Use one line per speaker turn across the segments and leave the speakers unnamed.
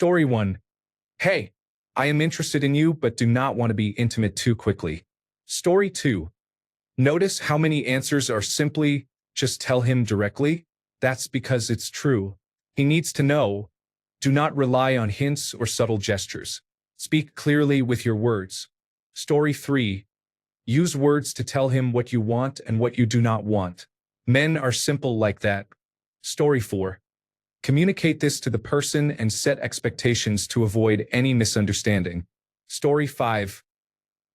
Story 1. Hey, I am interested in you but do not want to be intimate too quickly. Story 2. Notice how many answers are simply, just tell him directly? That's because it's true. He needs to know. Do not rely on hints or subtle gestures. Speak clearly with your words. Story 3. Use words to tell him what you want and what you do not want. Men are simple like that. Story 4. Communicate this to the person and set expectations to avoid any misunderstanding. Story 5.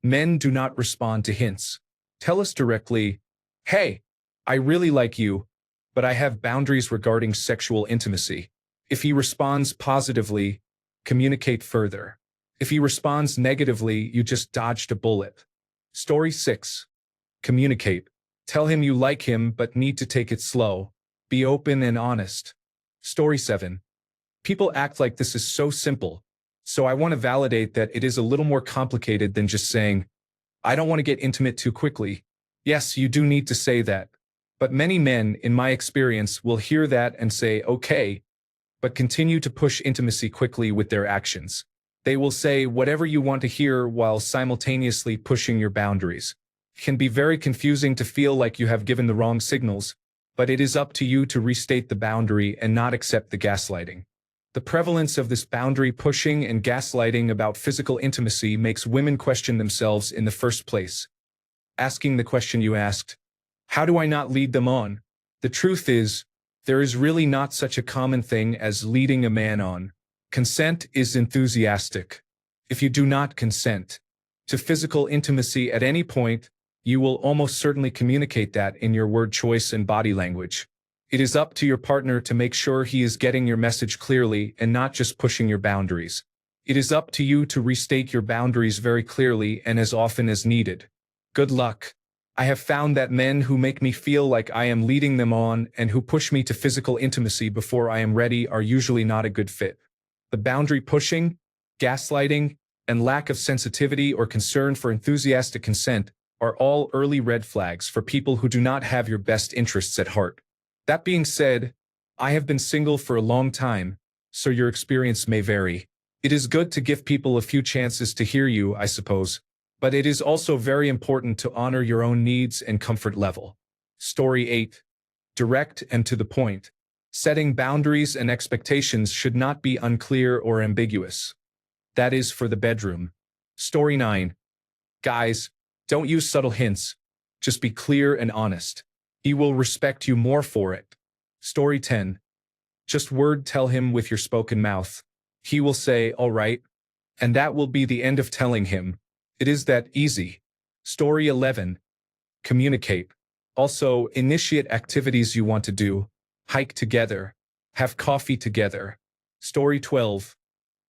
Men do not respond to hints. Tell us directly, hey, I really like you, but I have boundaries regarding sexual intimacy. If he responds positively, communicate further. If he responds negatively, you just dodged a bullet. Story 6. Communicate. Tell him you like him but need to take it slow. Be open and honest. Story 7. People act like this is so simple, so I want to validate that it is a little more complicated than just saying, I don't want to get intimate too quickly. Yes, you do need to say that. But many men, in my experience, will hear that and say, okay, but continue to push intimacy quickly with their actions. They will say whatever you want to hear while simultaneously pushing your boundaries. It can be very confusing to feel like you have given the wrong signals, but it is up to you to restate the boundary and not accept the gaslighting. The prevalence of this boundary pushing and gaslighting about physical intimacy makes women question themselves in the first place. Asking the question you asked, how do I not lead them on? The truth is, there is really not such a common thing as leading a man on. Consent is enthusiastic. If you do not consent to physical intimacy at any point, you will almost certainly communicate that in your word choice and body language. It is up to your partner to make sure he is getting your message clearly and not just pushing your boundaries. It is up to you to restate your boundaries very clearly and as often as needed. Good luck. I have found that men who make me feel like I am leading them on and who push me to physical intimacy before I am ready are usually not a good fit. The boundary pushing, gaslighting, and lack of sensitivity or concern for enthusiastic consent are all early red flags for people who do not have your best interests at heart. That being said, I have been single for a long time, so your experience may vary. It is good to give people a few chances to hear you, I suppose, but it is also very important to honor your own needs and comfort level. Story 8. Direct and to the point. Setting boundaries and expectations should not be unclear or ambiguous. That is for the bedroom. Story 9. Guys, don't use subtle hints. Just be clear and honest. He will respect you more for it. Story 10. Just word tell him with your spoken mouth. He will say, all right, and that will be the end of telling him. It is that easy. Story 11. Communicate. Also, initiate activities you want to do. Hike together. Have coffee together. Story 12.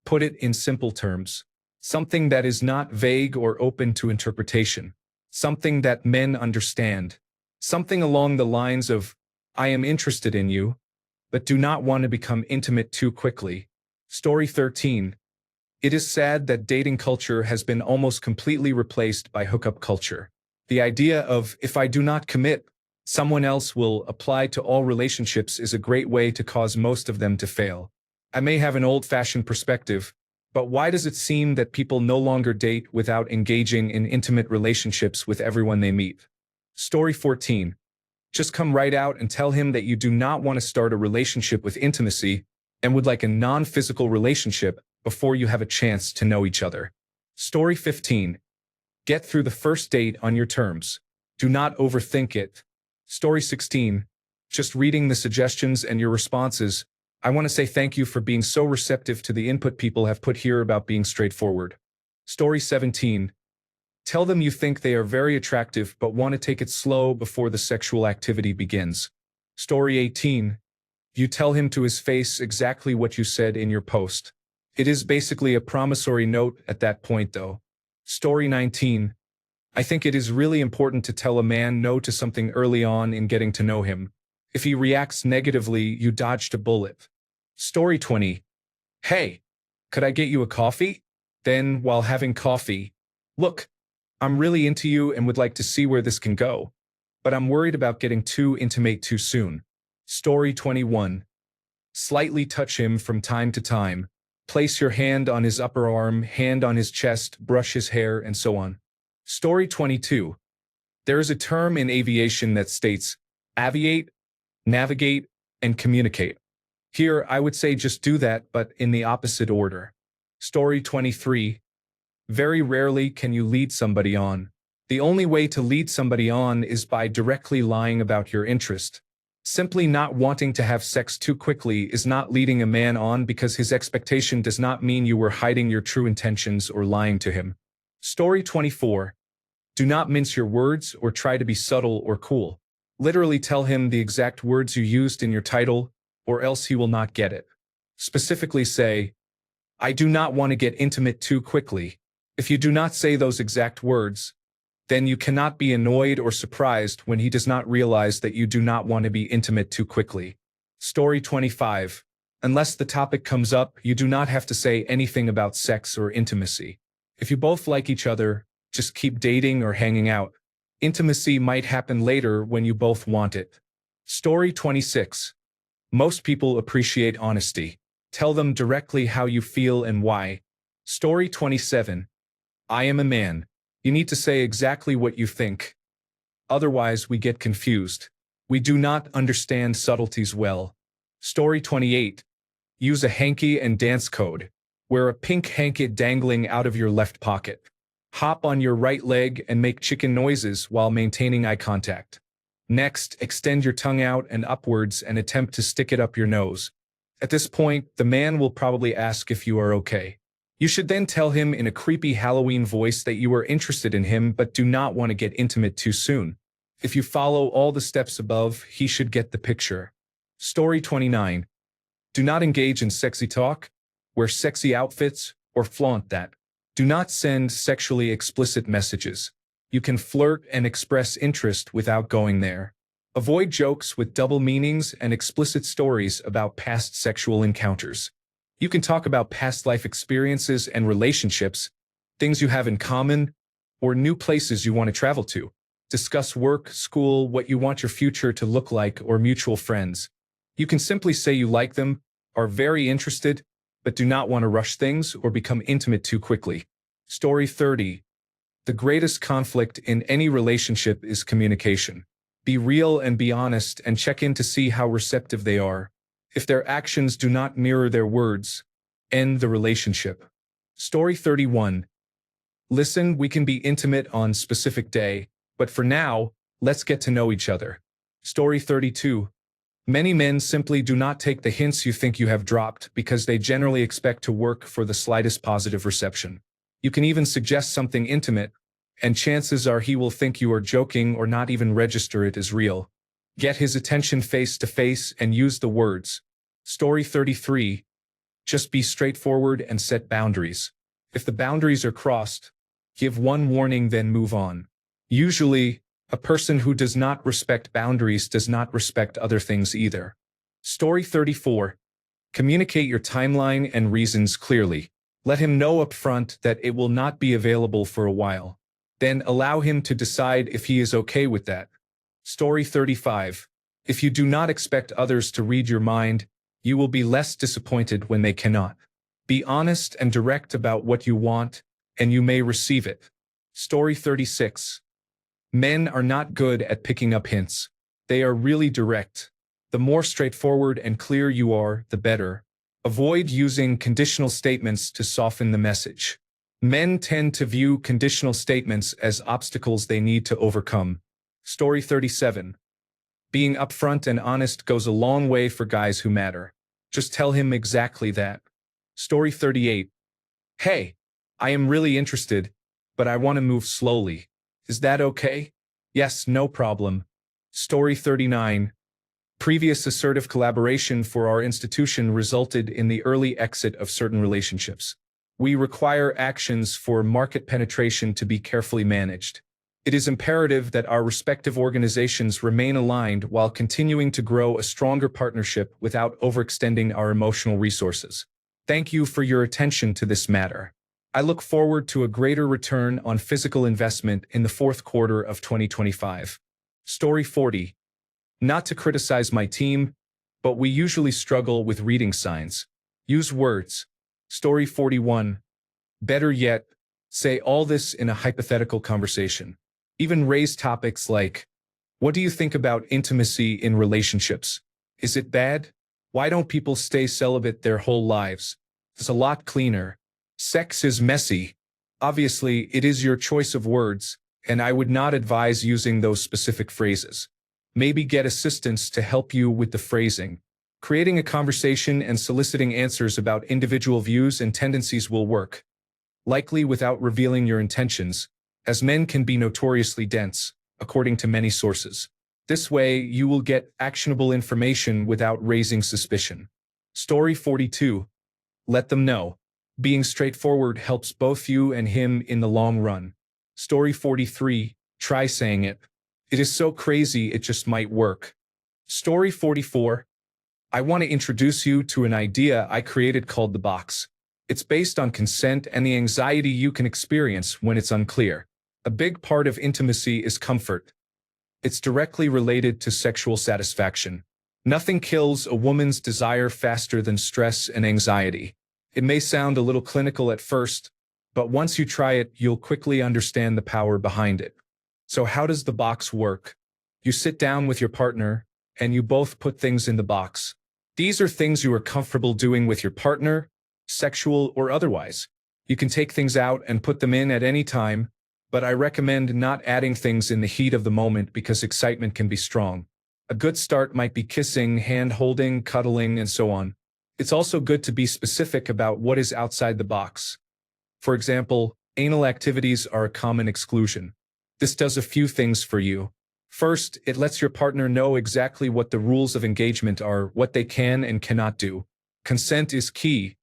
Put it in simple terms. Something that is not vague or open to interpretation. Something that men understand. Something along the lines of, I am interested in you, but do not want to become intimate too quickly. Story 13. It is sad that dating culture has been almost completely replaced by hookup culture. The idea of, if I do not commit, someone else will apply to all relationships is a great way to cause most of them to fail. I may have an old-fashioned perspective, but why does it seem that people no longer date without engaging in intimate relationships with everyone they meet? Story 14. Just come right out and tell him that you do not want to start a relationship with intimacy and would like a non-physical relationship before you have a chance to know each other. Story 15. Get through the first date on your terms. Do not overthink it. Story 16. Just reading the suggestions and your responses, I want to say thank you for being so receptive to the input people have put here about being straightforward. Story 17. Tell them you think they are very attractive but want to take it slow before the sexual activity begins. Story 18. You tell him to his face exactly what you said in your post. It is basically a promissory note at that point though. Story 19. I think it is really important to tell a man no to something early on in getting to know him. If he reacts negatively, you dodged a bullet. Story 20. Hey, could I get you a coffee? Then, while having coffee, look, I'm really into you and would like to see where this can go, but I'm worried about getting too intimate too soon. Story 21. Slightly touch him from time to time. Place your hand on his upper arm, hand on his chest, brush his hair, and so on. Story 22. There is a term in aviation that states aviate, navigate, and communicate. Here, I would say just do that, but in the opposite order. Story 23. Very rarely can you lead somebody on. The only way to lead somebody on is by directly lying about your interest. Simply not wanting to have sex too quickly is not leading a man on because his expectation does not mean you were hiding your true intentions or lying to him. Story 24. Do not mince your words or try to be subtle or cool. Literally tell him the exact words you used in your title, or else he will not get it. Specifically say, I do not want to get intimate too quickly. If you do not say those exact words, then you cannot be annoyed or surprised when he does not realize that you do not want to be intimate too quickly. Story 25. Unless the topic comes up, you do not have to say anything about sex or intimacy. If you both like each other, just keep dating or hanging out. Intimacy might happen later when you both want it. Story 26. Most people appreciate honesty. Tell them directly how you feel and why. Story 27. I am a man. You need to say exactly what you think. Otherwise, we get confused. We do not understand subtleties well. Story 28. Use a hanky and dance code. Wear a pink hanky dangling out of your left pocket. Hop on your right leg and make chicken noises while maintaining eye contact. Next, extend your tongue out and upwards and attempt to stick it up your nose. At this point, the man will probably ask if you are okay. You should then tell him in a creepy Halloween voice that you are interested in him but do not want to get intimate too soon. If you follow all the steps above, he should get the picture. Story 29. Do not engage in sexy talk, wear sexy outfits, or flaunt that. Do not send sexually explicit messages. You can flirt and express interest without going there. Avoid jokes with double meanings and explicit stories about past sexual encounters. You can talk about past life experiences and relationships, things you have in common, or new places you want to travel to. Discuss work, school, what you want your future to look like, or mutual friends. You can simply say you like them, are very interested, but do not want to rush things or become intimate too quickly. Story 30. The greatest conflict in any relationship is communication. Be real and be honest and check in to see how receptive they are. If their actions do not mirror their words, end the relationship. Story 31. Listen, we can be intimate on specific day, but for now, let's get to know each other. Story 32. Many men simply do not take the hints you think you have dropped because they generally expect to work for the slightest positive reception. You can even suggest something intimate, and chances are he will think you are joking or not even register it as real. Get his attention face to face and use the words. Story 33. Just be straightforward and set boundaries. If the boundaries are crossed, give one warning then move on. Usually, a person who does not respect boundaries does not respect other things either. Story 34. Communicate your timeline and reasons clearly. Let him know up front that it will not be available for a while. Then allow him to decide if he is okay with that. Story 35. If you do not expect others to read your mind, you will be less disappointed when they cannot. Be honest and direct about what you want, and you may receive it. Story 36. Men are not good at picking up hints. They are really direct. The more straightforward and clear you are, the better. Avoid using conditional statements to soften the message. Men tend to view conditional statements as obstacles they need to overcome. Story 37. Being upfront and honest goes a long way for guys who matter. Just tell him exactly that. Story 38. Hey, I am really interested, but I want to move slowly. Is that okay? Yes, no problem. Story 39. Previous assertive collaboration for our institution resulted in the early exit of certain relationships. We require actions for market penetration to be carefully managed. It is imperative that our respective organizations remain aligned while continuing to grow a stronger partnership without overextending our emotional resources. Thank you for your attention to this matter. I look forward to a greater return on physical investment in the fourth quarter of 2025. Story 40. Not to criticize my team, but we usually struggle with reading signs. Use words. Story 41. Better yet, say all this in a hypothetical conversation. Even raise topics like, what do you think about intimacy in relationships? Is it bad? Why don't people stay celibate their whole lives? It's a lot cleaner. Sex is messy. Obviously, it is your choice of words, and I would not advise using those specific phrases. Maybe get assistance to help you with the phrasing. Creating a conversation and soliciting answers about individual views and tendencies will work. Likely without revealing your intentions, as men can be notoriously dense, according to many sources. This way, you will get actionable information without raising suspicion. Story 42. Let them know. Being straightforward helps both you and him in the long run. Story 43. Try saying it. It is so crazy it just might work. Story 44. I want to introduce you to an idea I created called the box. It's based on consent and the anxiety you can experience when it's unclear. A big part of intimacy is comfort. It's directly related to sexual satisfaction. Nothing kills a woman's desire faster than stress and anxiety. It may sound a little clinical at first, but once you try it, you'll quickly understand the power behind it. So how does the box work? You sit down with your partner, and you both put things in the box. These are things you are comfortable doing with your partner, sexual or otherwise. You can take things out and put them in at any time, but I recommend not adding things in the heat of the moment because excitement can be strong. A good start might be kissing, hand-holding, cuddling, and so on. It's also good to be specific about what is outside the box. For example, anal activities are a common exclusion. This does a few things for you. First, it lets your partner know exactly what the rules of engagement are, what they can and cannot do. Consent is key.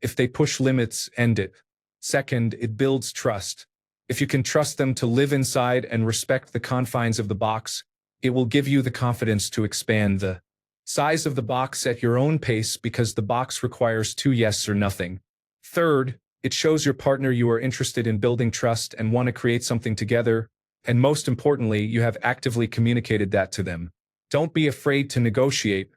If they push limits, end it. Second, it builds trust. If you can trust them to live inside and respect the confines of the box, it will give you the confidence to expand the size of the box at your own pace because the box requires 2 yes or nothing. Third, it shows your partner you are interested in building trust and want to create something together, and most importantly, you have actively communicated that to them. Don't be afraid to negotiate.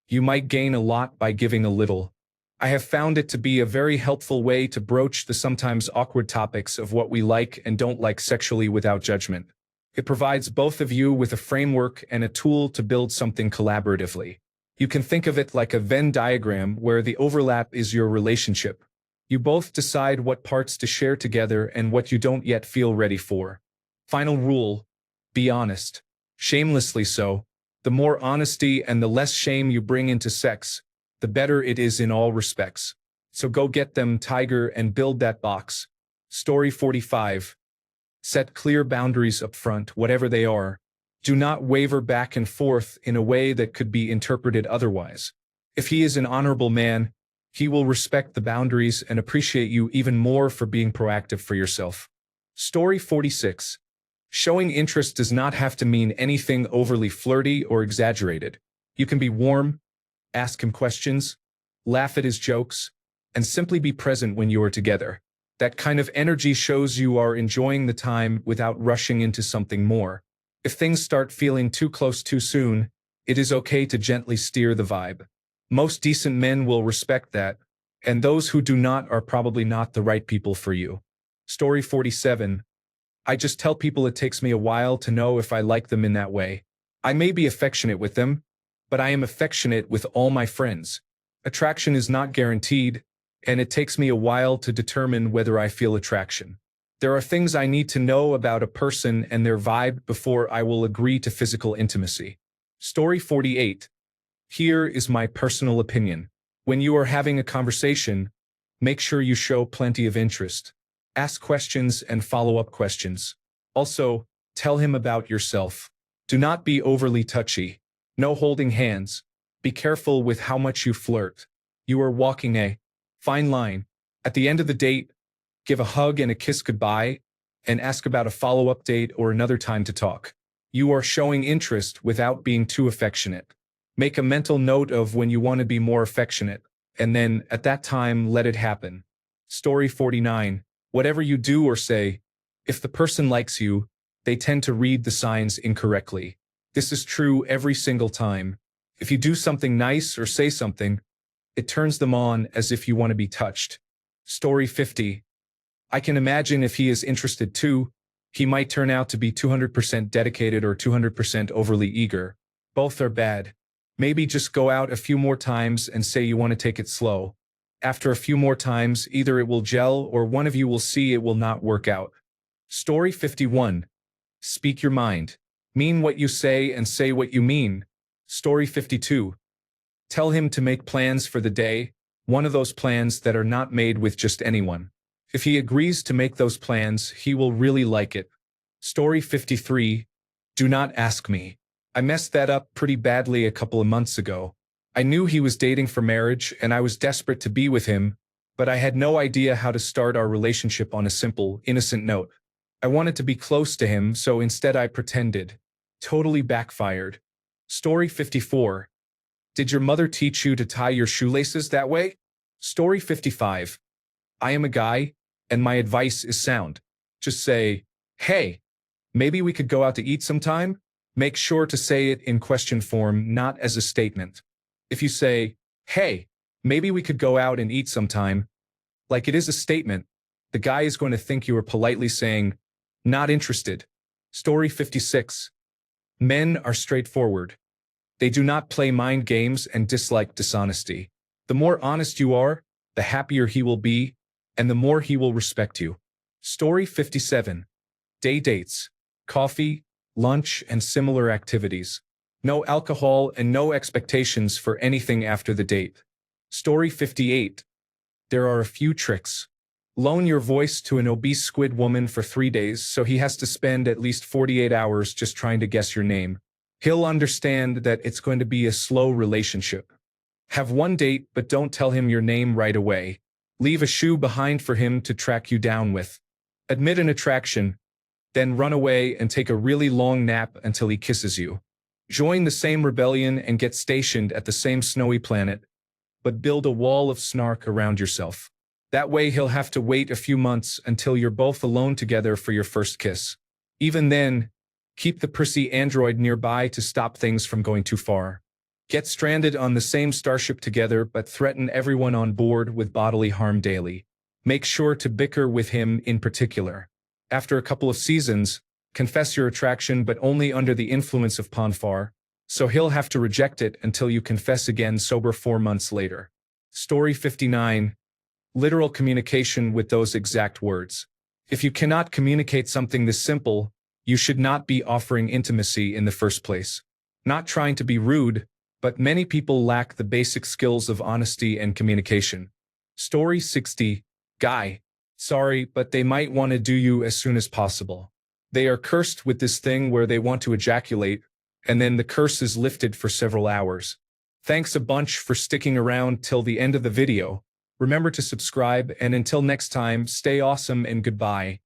You might gain a lot by giving a little. I have found it to be a very helpful way to broach the sometimes awkward topics of what we like and don't like sexually without judgment. It provides both of you with a framework and a tool to build something collaboratively. You can think of it like a Venn diagram where the overlap is your relationship. You both decide what parts to share together and what you don't yet feel ready for. Final rule: be honest. Shamelessly so. The more honesty and the less shame you bring into sex, the better it is in all respects. So go get them, tiger, and build that box. Story 45. Set clear boundaries up front, whatever they are. Do not waver back and forth in a way that could be interpreted otherwise. If he is an honorable man, he will respect the boundaries and appreciate you even more for being proactive for yourself. Story 46. Showing interest does not have to mean anything overly flirty or exaggerated. You can be warm, ask him questions, laugh at his jokes, and simply be present when you are together. That kind of energy shows you are enjoying the time without rushing into something more. If things start feeling too close too soon, it is okay to gently steer the vibe. Most decent men will respect that, and those who do not are probably not the right people for you. Story 47. I just tell people it takes me a while to know if I like them in that way. I may be affectionate with them, but I am affectionate with all my friends. Attraction is not guaranteed, and it takes me a while to determine whether I feel attraction. There are things I need to know about a person and their vibe before I will agree to physical intimacy. Story 48. Here is my personal opinion. When you are having a conversation, make sure you show plenty of interest. Ask questions and follow-up questions. Also, tell him about yourself. Do not be overly touchy. No holding hands. Be careful with how much you flirt. You are walking a fine line. At the end of the date, give a hug and a kiss goodbye, and ask about a follow-up date or another time to talk. You are showing interest without being too affectionate. Make a mental note of when you want to be more affectionate, and then, at that time, let it happen. Story 49. Whatever you do or say, if the person likes you, they tend to read the signs incorrectly. This is true every single time. If you do something nice or say something, it turns them on as if you want to be touched. Story 50. I can imagine if he is interested too, he might turn out to be 200% dedicated or 200% overly eager. Both are bad. Maybe just go out a few more times and say you want to take it slow. After a few more times, either it will gel or one of you will see it will not work out. Story 51. Speak your mind. Mean what you say and say what you mean. Story 52. Tell him to make plans for the day, one of those plans that are not made with just anyone. If he agrees to make those plans, he will really like it. Story 53. Do not ask me. I messed that up pretty badly a couple of months ago. I knew he was dating for marriage and I was desperate to be with him, but I had no idea how to start our relationship on a simple, innocent note. I wanted to be close to him, so instead I pretended. Totally backfired. Story 54. Did your mother teach you to tie your shoelaces that way? Story 55. I am a guy, and my advice is sound. Just say, hey, maybe we could go out to eat sometime? Make sure to say it in question form, not as a statement. If you say, hey, maybe we could go out and eat sometime, like it is a statement, the guy is going to think you are politely saying, not interested. Story 56. Men are straightforward. They do not play mind games and dislike dishonesty. The more honest you are, the happier he will be, and the more he will respect you. Story 57. Day dates, coffee, lunch, and similar activities. No alcohol and no expectations for anything after the date. Story 58. There are a few tricks. Loan your voice to an obese squid woman for 3 days so he has to spend at least 48 hours just trying to guess your name. He'll understand that it's going to be a slow relationship. Have one date, but don't tell him your name right away. Leave a shoe behind for him to track you down with. Admit an attraction, then run away and take a really long nap until he kisses you. Join the same rebellion and get stationed at the same snowy planet, but build a wall of snark around yourself. That way he'll have to wait a few months until you're both alone together for your first kiss. Even then, keep the prissy android nearby to stop things from going too far. Get stranded on the same starship together but threaten everyone on board with bodily harm daily. Make sure to bicker with him in particular. After a couple of seasons, confess your attraction but only under the influence of Ponfar, so he'll have to reject it until you confess again sober 4 months later. Story 59. Literal communication with those exact words. If you cannot communicate something this simple, you should not be offering intimacy in the first place. Not trying to be rude, but many people lack the basic skills of honesty and communication. Story 60. Guy. Sorry, but they might want to do you as soon as possible. They are cursed with this thing where they want to ejaculate, and then the curse is lifted for several hours. Thanks a bunch for sticking around till the end of the video. Remember to subscribe, and until next time, stay awesome and goodbye.